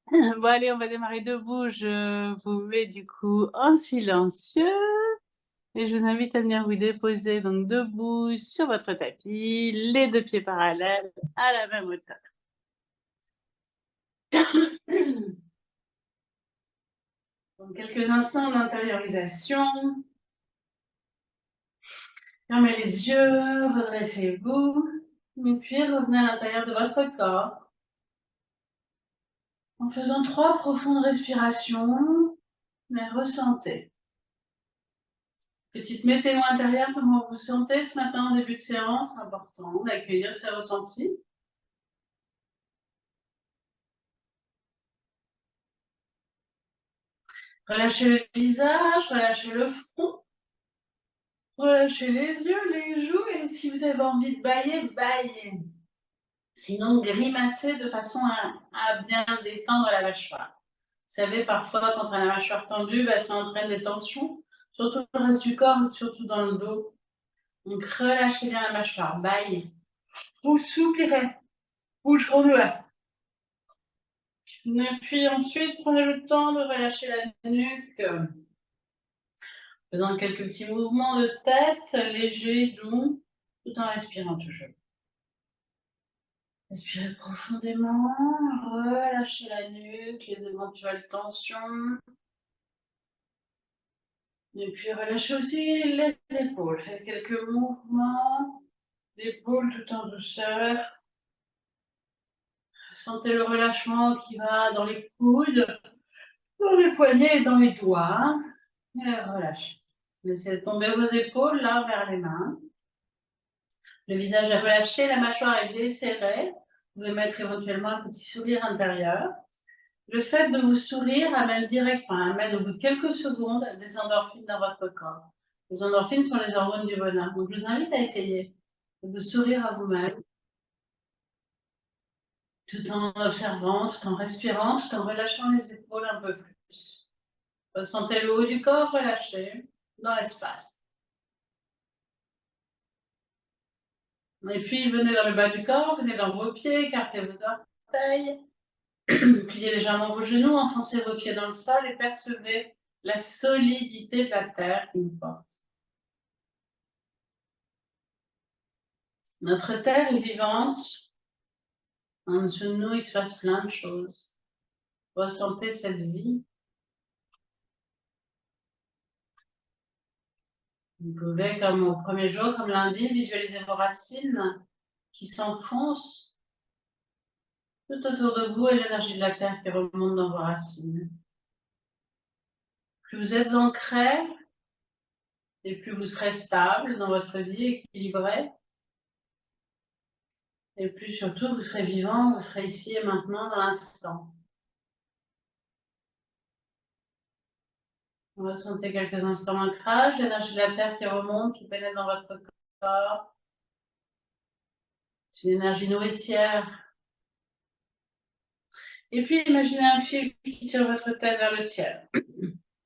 Bon allez, on va démarrer debout. Je vous mets du coup en silencieux et je vous invite à venir vous déposer donc debout sur votre tapis, les 2 pieds parallèles à la même hauteur. Donc quelques instants d'intériorisation. Fermez les yeux, redressez-vous et puis revenez à l'intérieur de votre corps en faisant 3 profondes respirations, mais ressentez. Petite météo intérieure, comment vous vous sentez ce matin en début de séance? C'est important d'accueillir ces ressentis. Relâchez le visage, relâchez le front, relâchez les yeux, les joues et si vous avez envie de bâiller, bâillez. Sinon, grimacez de façon à bien détendre la mâchoire. Vous savez, parfois, quand on a la mâchoire tendue, ça entraîne des tensions, surtout dans le reste du corps, surtout dans le dos. Donc, relâchez bien la mâchoire, bâillez. Vous soupirez, bouche ouverte. Et puis ensuite, prenez le temps de relâcher la nuque, faisant quelques petits mouvements de tête, légers, doux, tout en respirant toujours. Respirez profondément, relâchez la nuque, les éventuelles tensions. Et puis relâchez aussi les épaules. Faites quelques mouvements d'épaule tout en douceur. Sentez le relâchement qui va dans les coudes, dans les poignets et dans les doigts. Et relâchez. Laissez tomber vos épaules là vers les mains. Le visage est relâché, la mâchoire est desserrée. Vous pouvez mettre éventuellement un petit sourire intérieur. Le fait de vous sourire amène au bout de quelques secondes des endorphines dans votre corps. Les endorphines sont les hormones du bonheur. Donc, je vous invite à essayer de vous sourire à vous-même, tout en observant, tout en respirant, tout en relâchant les épaules un peu plus. Ressentez le haut du corps relâché dans l'espace. Et puis, venez dans le bas du corps, venez dans vos pieds, écartez vos orteils. Pliez légèrement vos genoux, enfoncez vos pieds dans le sol et percevez la solidité de la terre qui nous porte. Notre terre est vivante, en dessous de nous il se passe plein de choses. Ressentez cette vie. Vous pouvez, comme au premier jour, comme lundi, visualiser vos racines qui s'enfoncent tout autour de vous et l'énergie de la terre qui remonte dans vos racines. Plus vous êtes ancré, et plus vous serez stable dans votre vie, équilibré. Et plus surtout, vous serez vivant, vous serez ici et maintenant dans l'instant. Ressentez quelques instants d'ancrage, l'énergie de la terre qui remonte, qui pénètre dans votre corps. C'est une énergie nourricière. Et puis, imaginez un fil qui tire votre tête vers le ciel.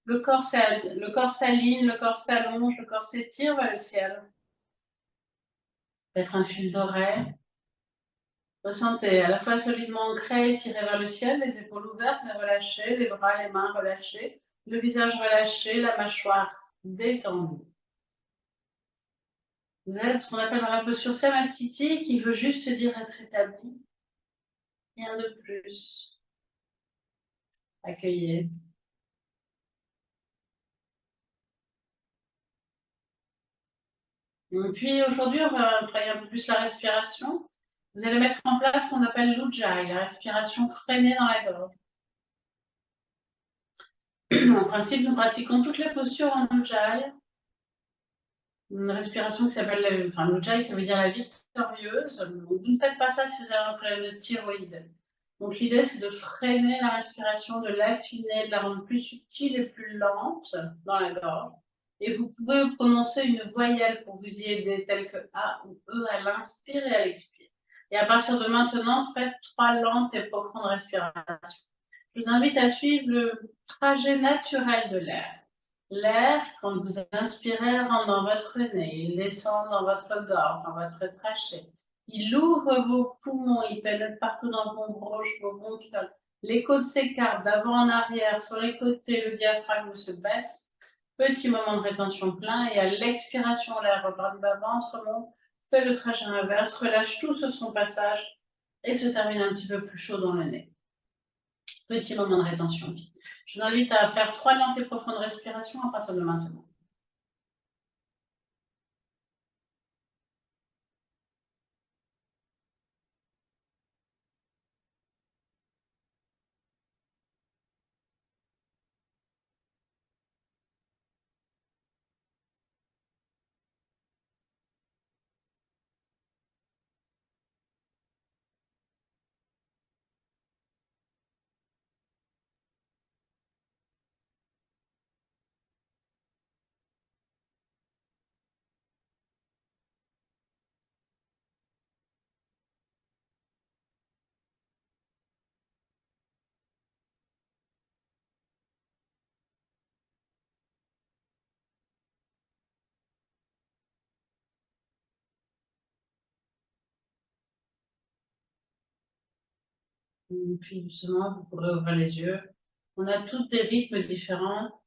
Le corps s'aligne, le corps s'allonge, le corps s'étire vers le ciel. Peut-être un fil doré. Ressentez à la fois solidement ancré, tiré vers le ciel, les épaules ouvertes mais relâchées, les bras, les mains relâchés, le visage relâché, la mâchoire détendue. Vous êtes ce qu'on appelle dans la posture Samasthiti, qui veut juste dire être établi. Rien de plus. Accueillez. Et puis aujourd'hui, on va travailler un peu plus la respiration. Vous allez mettre en place ce qu'on appelle l'Ujjayi, la respiration freinée dans la gorge. En principe, nous pratiquons toutes les postures en Ujjayi. Une respiration qui s'appelle, l'Ujjayi, ça veut dire la victorieuse. Vous ne faites pas ça si vous avez un problème de thyroïde. Donc l'idée, c'est de freiner la respiration, de l'affiner, de la rendre plus subtile et plus lente dans la gorge. Et vous pouvez prononcer une voyelle pour vous y aider, telle que A ou E à l'inspire et à l'expire. Et à partir de maintenant, faites 3 lentes et profondes respirations. Je vous invite à suivre le trajet naturel de l'air. L'air, quand vous inspirez, rentre dans votre nez, il descend dans votre gorge, dans votre trachée. Il ouvre vos poumons, il pénètre partout dans vos bronches, vos bronchioles, Les côtes s'écartent d'avant en arrière, sur les côtés, le diaphragme se baisse. Petit moment de rétention plein et à l'expiration, l'air repart du bas-ventre, remonte, fait le trajet inverse, relâche tout sur son passage et se termine un petit peu plus chaud dans le nez. Petit moment de rétention. Je vous invite à faire 3 lentes et profondes respirations à partir de maintenant. Puis doucement, vous pourrez ouvrir les yeux. On a tous des rythmes différents.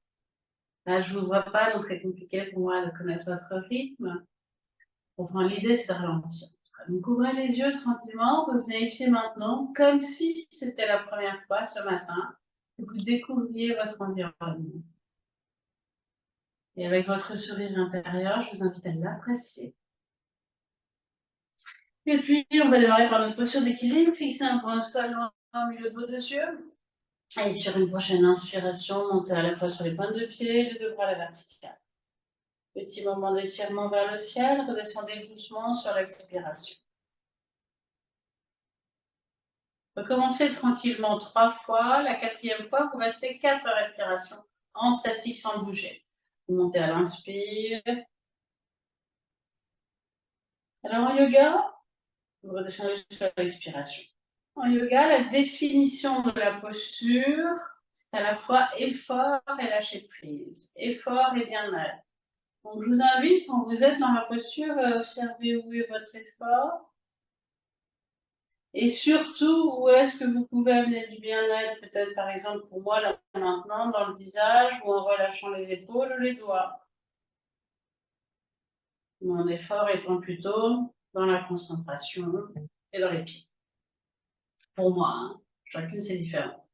Là, je ne vous vois pas, donc c'est compliqué pour moi de connaître votre rythme. Enfin, l'idée, c'est de ralentir. Donc, ouvrez les yeux tranquillement, revenez ici maintenant, comme si c'était la première fois ce matin que vous découvriez votre environnement. Et avec votre sourire intérieur, je vous invite à l'apprécier. Et puis, on va démarrer par notre posture d'équilibre. Fixez un point de sol au milieu de vos deux yeux. Et sur une prochaine inspiration, montez à la fois sur les pointes de pied, les deux bras à la verticale. Petit moment d'étirement vers le ciel, redescendez doucement sur l'expiration. Recommencez tranquillement 3 fois. La 4e fois, vous restez 4 respirations en statique sans bouger. Vous montez à l'inspire. Alors en yoga, vous redescendez sur l'expiration. En yoga, la définition de la posture, c'est à la fois effort et lâcher prise. Effort et bien-être. Donc je vous invite, quand vous êtes dans la posture, à observer où est votre effort. Et surtout, où est-ce que vous pouvez amener du bien-être, peut-être par exemple pour moi, là maintenant, dans le visage, ou en relâchant les épaules ou les doigts. Mon effort étant plutôt dans la concentration et dans les pieds. Pour moi, hein. Chacune c'est différent.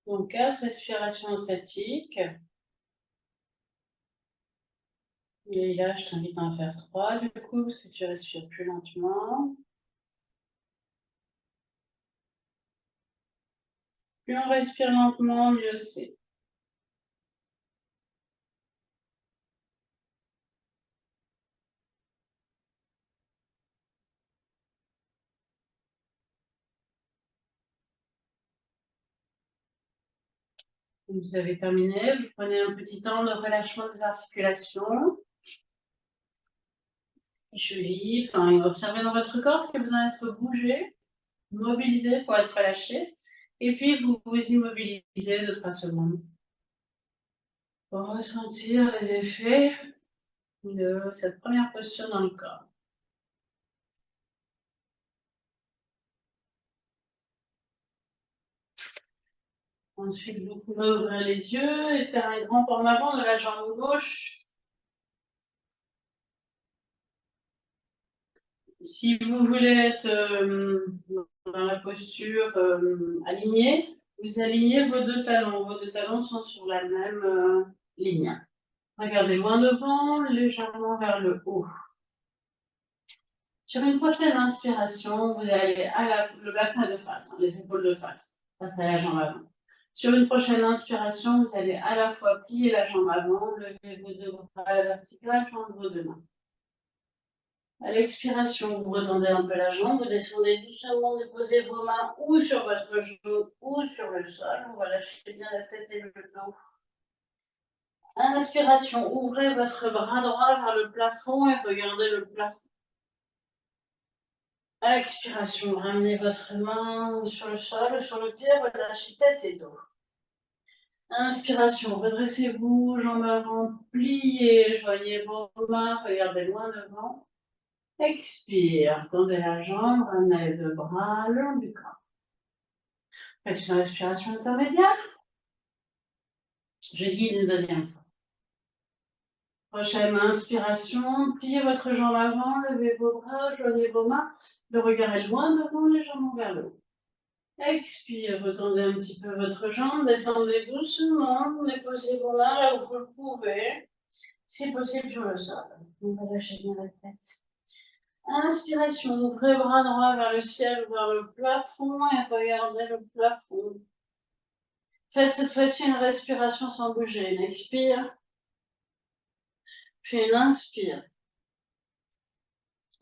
Donc 4 respirations statiques. Et là, je t'invite à en faire 3 du coup, parce que tu respires plus lentement. Plus on respire lentement, mieux c'est. Vous avez terminé, vous prenez un petit temps de relâchement des articulations. Chevilles, enfin, observez dans votre corps ce qui a besoin d'être bougé, mobilisé pour être relâché. Et puis, vous vous immobilisez 2-3 secondes pour ressentir les effets de cette première posture dans le corps. Ensuite, vous pouvez ouvrir les yeux et faire un grand pas en avant de la jambe gauche. Si vous voulez être dans la posture alignée, vous alignez vos deux talons. Vos deux talons sont sur la même ligne. Regardez loin devant, légèrement vers le haut. Sur une prochaine inspiration, vous allez le bassin de face, hein, les épaules de face, face à la jambe avant. Sur une prochaine inspiration, vous allez à la fois plier la jambe avant, lever vos deux bras à la verticale, joindre vos deux mains. À l'expiration, vous retendez un peu la jambe, vous descendez doucement, déposez vos mains ou sur votre genou ou sur le sol. On va lâcher bien la tête et le dos. Inspiration, ouvrez votre bras droit vers le plafond et regardez le plafond. Expiration, ramenez votre main sur le sol, sur le pied, relâchez tête et dos. Inspiration, redressez-vous, jambes avant, pliez, joignez vos mains, regardez loin devant. Expire, tendez la jambe, ramenez le bras le long du corps. Faites une respiration intermédiaire. Je guide une deuxième fois. Prochaine inspiration, pliez votre jambe avant, levez vos bras, joignez vos mains, le regard est loin devant, les jambes vers le haut. Expire, retendez un petit peu votre jambe, descendez doucement, déposez vos mains là où vous le pouvez, si possible sur le sol. On va lâcher bien la tête. Inspiration, ouvrez le bras droit vers le ciel, vers le plafond et regardez le plafond. Faites cette fois-ci une respiration sans bouger. Une expire, puis une inspire.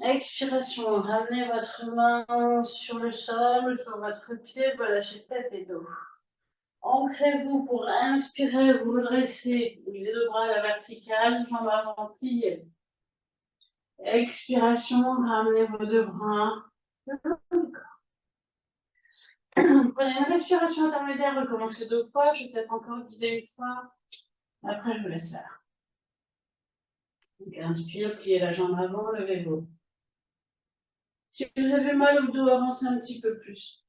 Expiration, ramenez votre main sur le sol, sur votre pied, relâchez tête et dos. Ancrez-vous pour inspirer, vous redressez les deux bras à la verticale, jambes avant pliées. Expiration, ramenez vos deux bras. Prenez une respiration intermédiaire, recommencez 2 fois, je vais peut-être encore guider une fois. Après, je vous laisse faire. Donc, inspire, pliez la jambe avant, levez-vous. Si vous avez mal au dos, avancez un petit peu plus.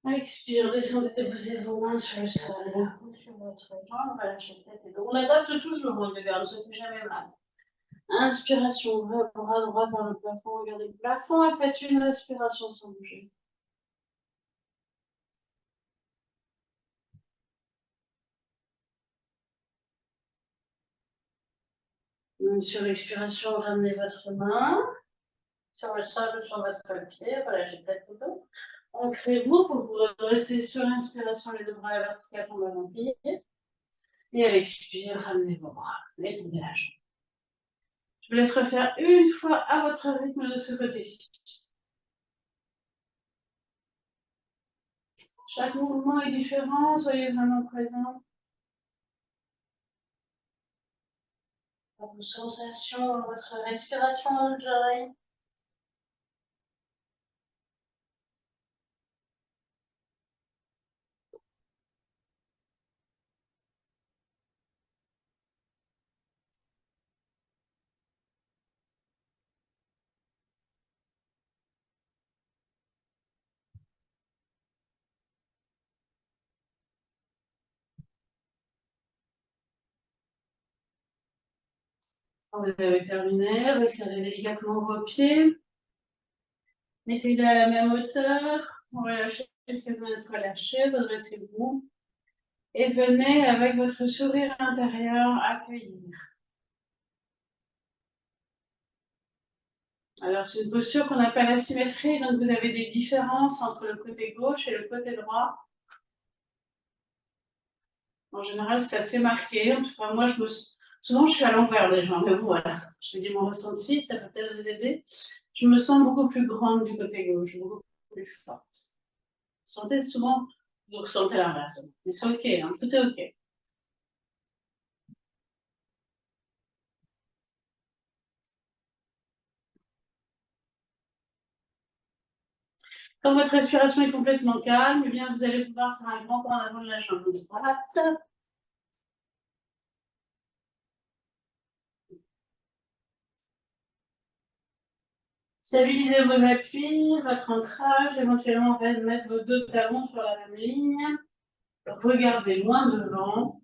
Expire, descendez, déposez vos mains sur le sol, sur votre jambe, relâchez tête et dos. On adapte toujours, on ne se fait jamais mal. Inspiration, ouvrez le bras droit vers le plafond, regardez le plafond et faites une respiration sans bouger. Sur l'expiration, ramenez votre main sur le sol ou sur votre pied, relâchez tête et dos. Ancrez-vous pour vous redresser sur l'inspiration, les deux bras à la verticale, jambes avant pliées. Et à l'expire, ramenez vos bras, étendez la jambe. Je vous laisse refaire une fois à votre rythme de ce côté-ci. Chaque mouvement est différent, soyez vraiment présent. Vos sensations, votre respiration dans le oreille. Quand vous avez terminé, resserrez délicatement vos pieds. Mettez-les à la même hauteur. Relâchez ce que vous êtes relâché, redressez-vous. Et venez avec votre sourire intérieur accueillir. Alors, c'est une posture qu'on appelle asymétrie, donc vous avez des différences entre le côté gauche et le côté droit. En général, c'est assez marqué. En tout cas, moi, souvent, je suis à l'envers des gens, mais bon, voilà. Je vous dis mon ressenti, ça peut peut-être vous aider. Je me sens beaucoup plus grande du côté gauche, beaucoup plus forte. Vous sentez souvent, vous ressentez l'inverse. Mais c'est OK, hein, tout est OK. Quand votre respiration est complètement calme, eh bien, vous allez pouvoir faire un grand pas en avant de la jambe droite. Stabilisez vos appuis, votre ancrage, éventuellement mettre vos deux talons sur la même ligne. Regardez loin devant.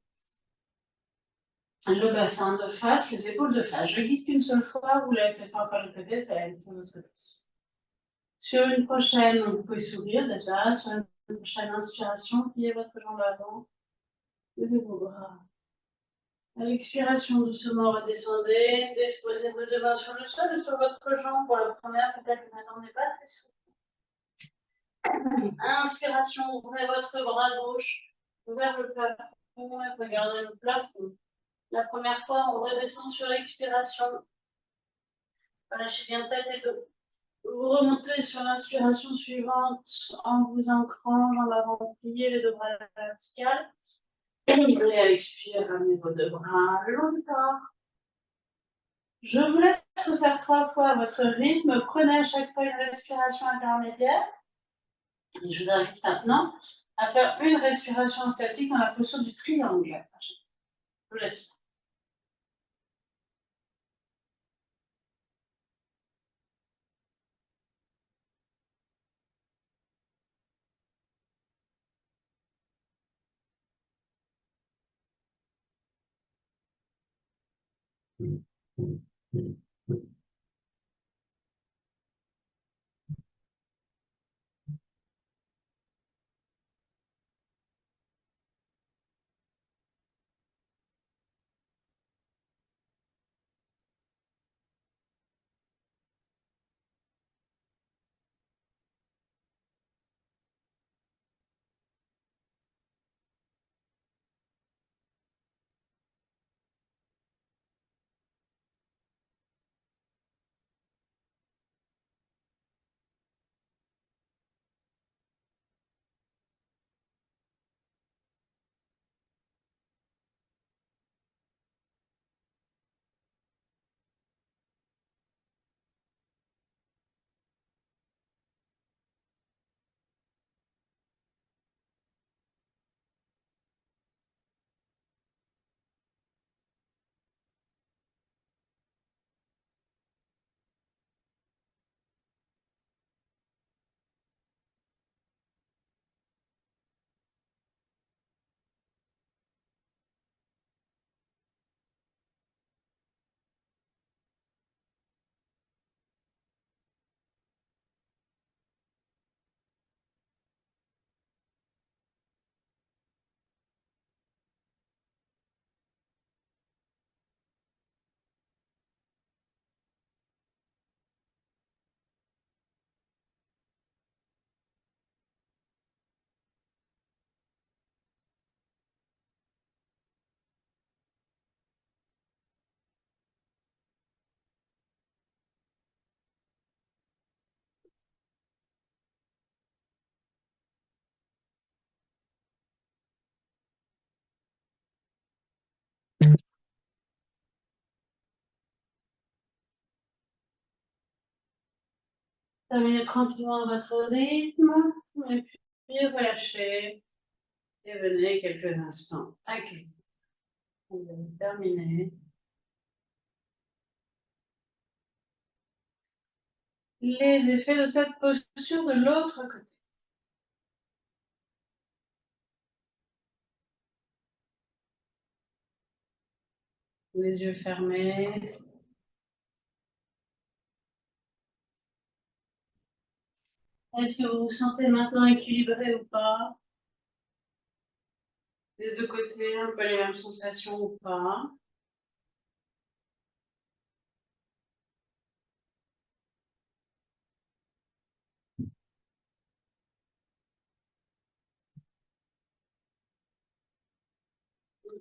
Le bassin de face, les épaules de face. Je guide qu'une seule fois, vous l'avez fait 3 fois de côté, c'est la même chose de l'autre côté. Sur une prochaine, vous pouvez sourire déjà. Sur une prochaine inspiration, pliez votre jambe avant. Levez vos bras. À l'expiration, doucement redescendez. Disposez vos deux mains sur le sol et sur votre jambe. Pour la première, peut-être que vous n'attendez pas très souvent. Inspiration, ouvrez votre bras gauche vers le plafond et regardez le plafond. La première fois, on redescend sur l'expiration. Relâchez bien tête et dos. Vous remontez sur l'inspiration suivante en vous ancrant, jambes avant pliées, les deux bras à la verticale. Et à l'expire, ramenez vos deux bras le long du corps. Je vous laisse refaire 3 fois à votre rythme. Prenez à chaque fois une respiration intermédiaire. Et je vous invite maintenant à faire une respiration statique dans la posture du triangle. Je vous laisse. Terminez tranquillement votre rythme. Et puis relâchez. Et venez quelques instants accueillir. Vous avez terminé. Les effets de cette posture de l'autre côté. Les yeux fermés. Est-ce que vous vous sentez maintenant équilibré ou pas? Des deux côtés, un peu les mêmes sensations ou pas?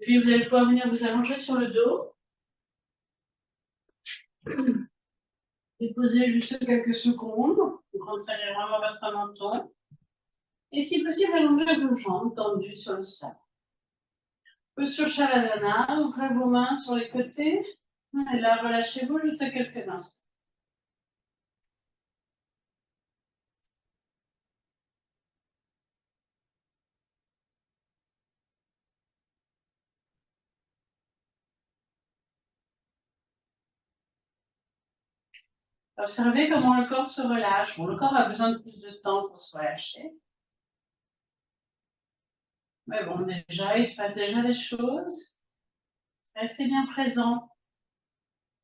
Puis vous allez pouvoir venir vous allonger sur le dos. Déposez juste quelques secondes. Vous rentrez vraiment votre menton. Et si possible, allongez vos jambes tendues sur le sol. Posture Shavasana, ouvrez vos mains sur les côtés. Et là, relâchez-vous juste quelques instants. Observez comment le corps se relâche. Bon, le corps a besoin de plus de temps pour se relâcher. Mais bon, déjà, il se passe déjà des choses. Restez bien présent.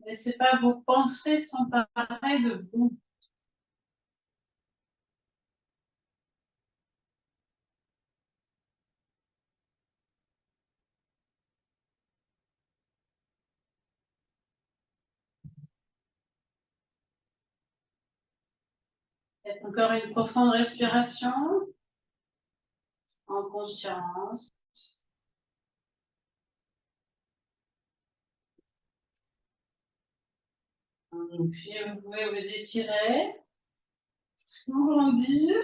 Ne laissez pas vos pensées s'emparer de vous. Faites encore une profonde respiration en conscience. Puis vous pouvez vous étirer, vous grandir.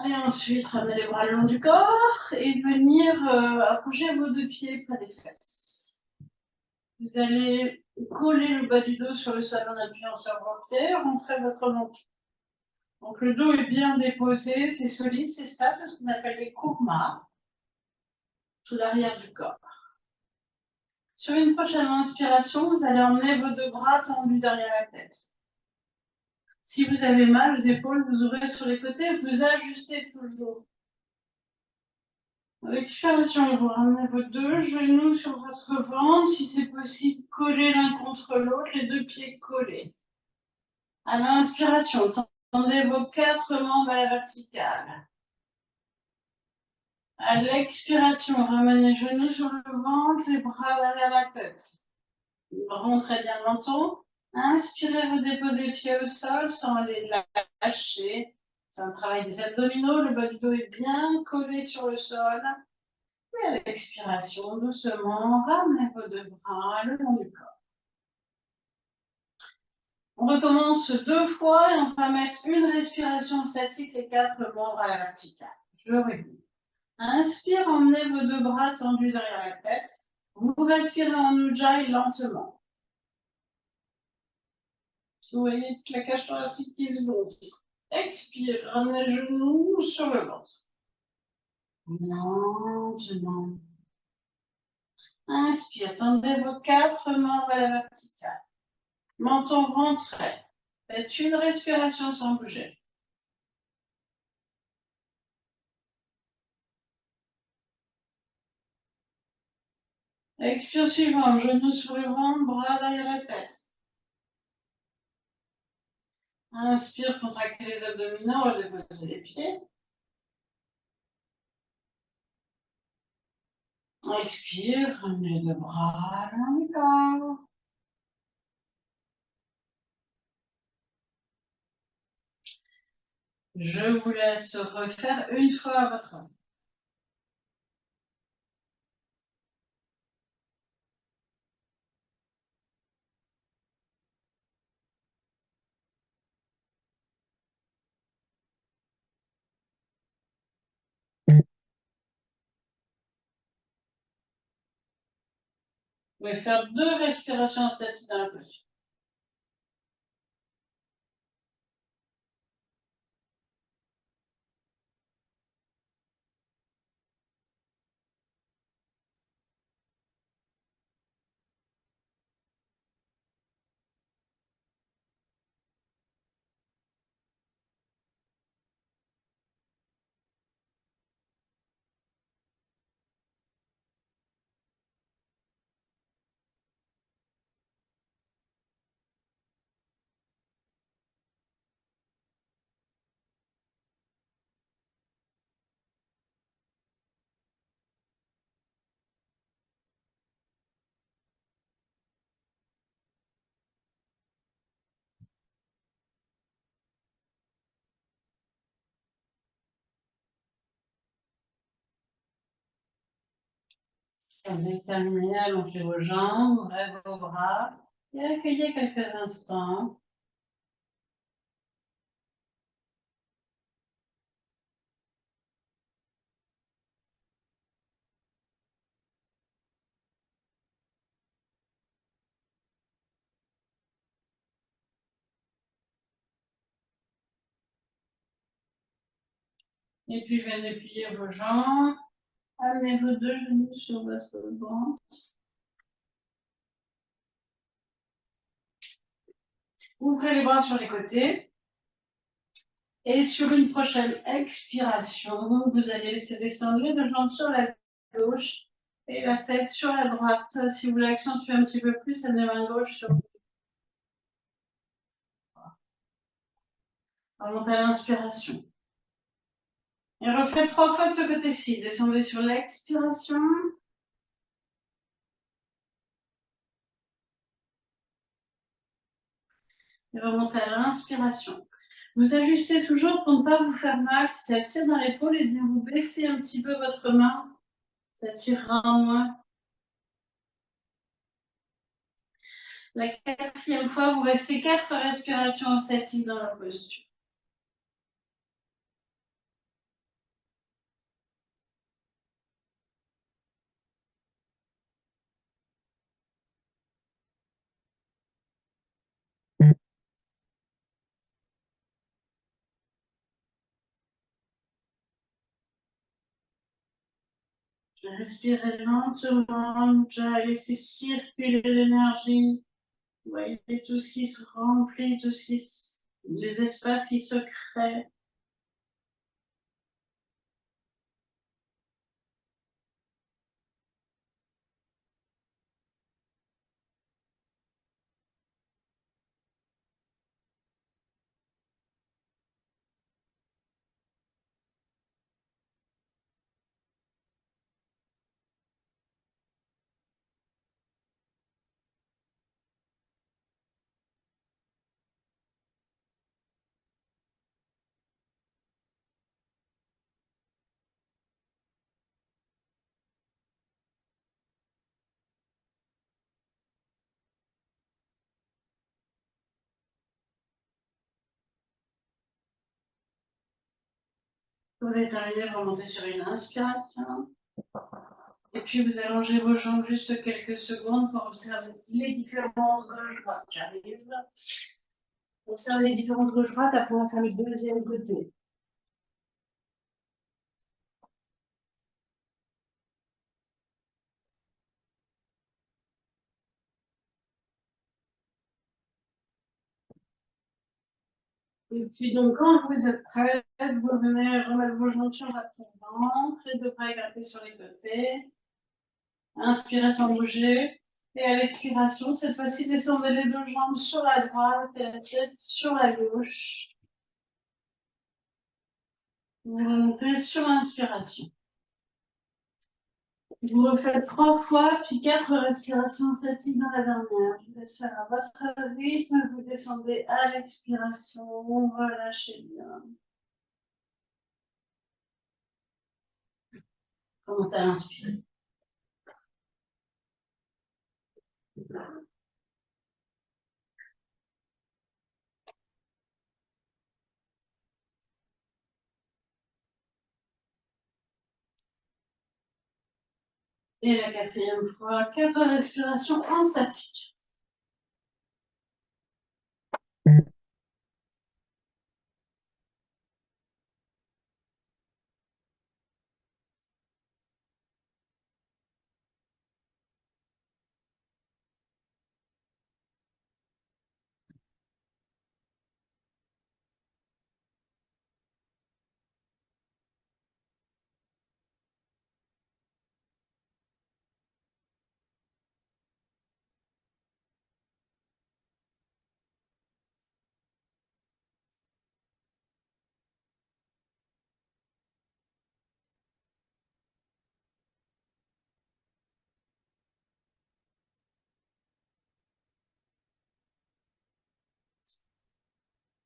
Et ensuite, ramenez les bras le long du corps et venir approcher vos deux pieds près des fesses. Vous allez coller le bas du dos sur le sol en appuyant sur vos pieds, rentrez votre menton. Donc le dos est bien déposé, c'est solide, c'est stable, c'est ce qu'on appelle les kurmas, sous l'arrière du corps. Sur une prochaine inspiration, vous allez emmener vos deux bras tendus derrière la tête. Si vous avez mal aux épaules, vous ouvrez sur les côtés, vous ajustez toujours. À l'expiration, vous ramenez vos deux genoux sur votre ventre, si c'est possible, collez l'un contre l'autre, les deux pieds collés. À l'inspiration, tendez vos quatre membres à la verticale. À l'expiration, ramenez les genoux sur le ventre, les bras derrière la tête. Rentrez bien le menton. Inspirez, vous déposez les pieds au sol sans les lâcher. C'est un travail des abdominaux. Le bas du dos est bien collé sur le sol. Et à l'expiration, doucement, ramenez vos deux bras le long du corps. On recommence deux fois et on va mettre une respiration statique, les quatre membres à la verticale. Je le répète. Inspire, emmenez vos deux bras tendus derrière la tête. Vous respirez en Ujjayi lentement. Vous voyez la cage thoracique qui se gonfle. Expire, ramenez le genou sur le ventre. Lentement. Inspire, tendez vos quatre membres à la verticale. Menton rentré. Faites une respiration sans bouger. Expire suivante, genou sur le ventre, bras derrière la tête. Inspire, contractez les abdominaux, redéposez les pieds. Expire, ramenez les deux bras le long du corps. Je vous laisse refaire une fois à votre rythme. Vous pouvez faire deux respirations statiques dans la posture. Quand vous avez terminé, allongez vos jambes, ouvrez vos bras et accueillez quelques instants. Et puis venez plier vos jambes. Amenez vos deux genoux sur votre ventre. Ouvrez les bras sur les côtés. Et sur une prochaine expiration, vous allez laisser descendre les deux jambes sur la gauche et la tête sur la droite. Si vous voulez accentuer un petit peu plus, amenez main gauche sur. Remontez à l'inspiration. Et refaites trois fois de ce côté-ci. Descendez sur l'expiration. Et remontez à l'inspiration. Vous ajustez toujours pour ne pas vous faire mal. Si ça tire dans l'épaule, et bien vous baissez un petit peu votre main. Ça tirera moins. La quatrième fois, vous restez 4 respirations statiques dans la posture. Respirez lentement, déjà laissez circuler l'énergie. Vous voyez tout ce qui se remplit, les espaces qui se créent. Vous avez terminé, vous montez sur une inspiration. Et puis vous allongez vos jambes juste quelques secondes pour observer les différences gauche-droite. J'arrive. Observez les différences gauche-droite, après on va faire le deuxième côté. Et puis donc quand vous êtes prête, vous venez remettre vos jambes sur votre ventre, les deux bras écartés sur les côtés. Inspirez sans bouger. Et à l'expiration, cette fois-ci, descendez les deux jambes sur la droite et la tête sur la gauche. Vous montez sur l'inspiration. Vous refaites 3 fois, puis 4 respirations statiques dans la dernière. Je laisse faire à votre rythme. Vous descendez à l'expiration. Relâchez bien. Remontez à l'inspire. Et la quatrième fois, 4 respirations en statique.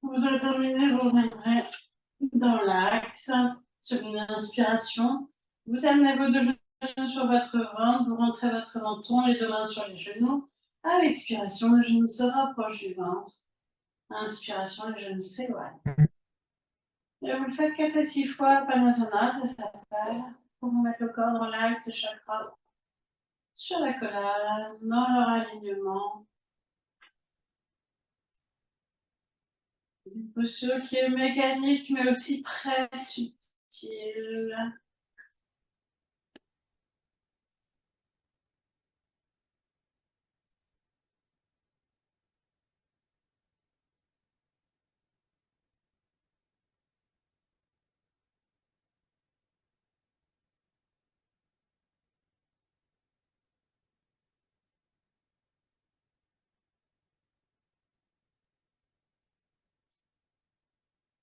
Vous avez terminé, vous reviendrez dans l'axe sur une inspiration. Vous amenez vos deux genoux sur votre ventre, vous rentrez votre menton, les deux mains sur les genoux. À l'expiration, le genou se rapproche du ventre. Inspiration, le genou s'éloigne. Et vous le faites 4 à 6 fois, Panasana, ça s'appelle, pour vous mettre le corps dans l'axe, chakra sur la colonne, dans leur alignement. Une posture qui est mécanique, mais aussi très subtile.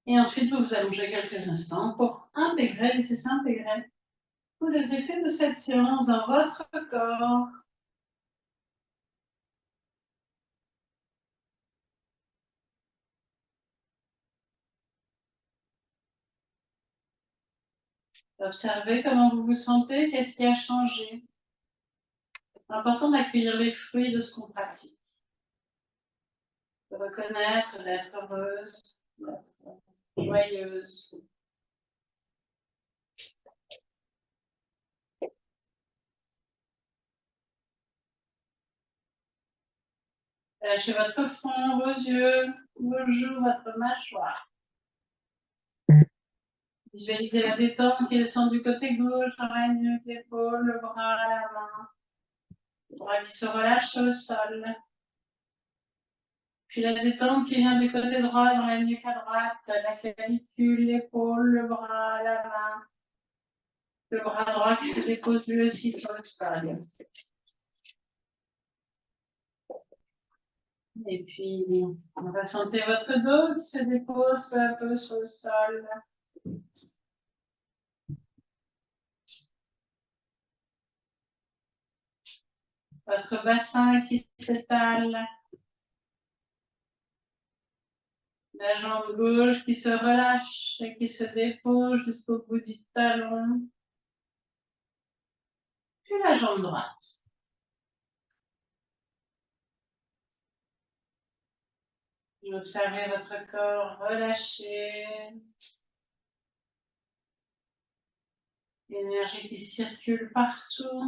Et ensuite, vous vous allongez quelques instants pour intégrer, laisser s'intégrer tous les effets de cette séance dans votre corps. Observez comment vous vous sentez, qu'est-ce qui a changé. C'est important d'accueillir les fruits de ce qu'on pratique. De reconnaître, d'être heureuse, d'être joyeuse. Lâchez votre front, vos yeux, vos joues, votre mâchoire. Visualisez la détente qui descend du côté gauche, oreille, nuque, l'épaule, le bras, la main. Le bras qui se relâche sur le sol. Puis la détente qui vient du côté droit, dans la nuque à droite, la clavicule, l'épaule, le bras, la main. Le bras droit qui se dépose lui aussi sur le sol. Et puis, ressentez votre dos qui se dépose peu à peu sur le sol. Votre bassin qui s'étale. La jambe gauche qui se relâche et qui se dépose jusqu'au bout du talon. Puis la jambe droite. Vous observez votre corps relâché. L'énergie qui circule partout.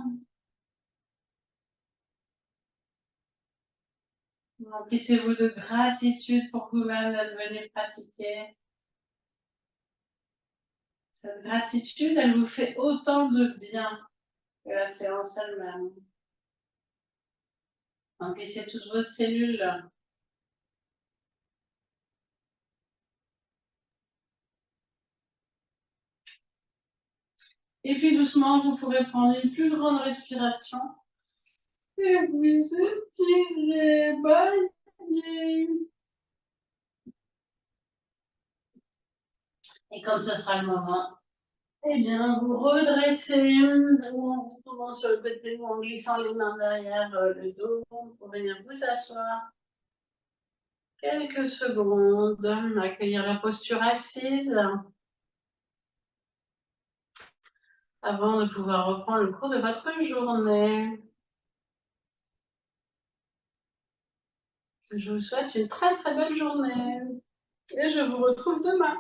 Remplissez-vous de gratitude pour vous-même d'être venu pratiquer. Cette gratitude, elle vous fait autant de bien que la séance elle-même. Remplissez toutes vos cellules. Et puis doucement, vous pourrez prendre une plus grande respiration. Et vous étirez, baillez. Et quand ce sera le moment, eh bien, vous redressez, vous tournant sur le côté, en glissant les mains derrière le dos pour venir vous asseoir. Quelques secondes, accueillir la posture assise avant de pouvoir reprendre le cours de votre journée. Je vous souhaite une très très belle journée et je vous retrouve demain.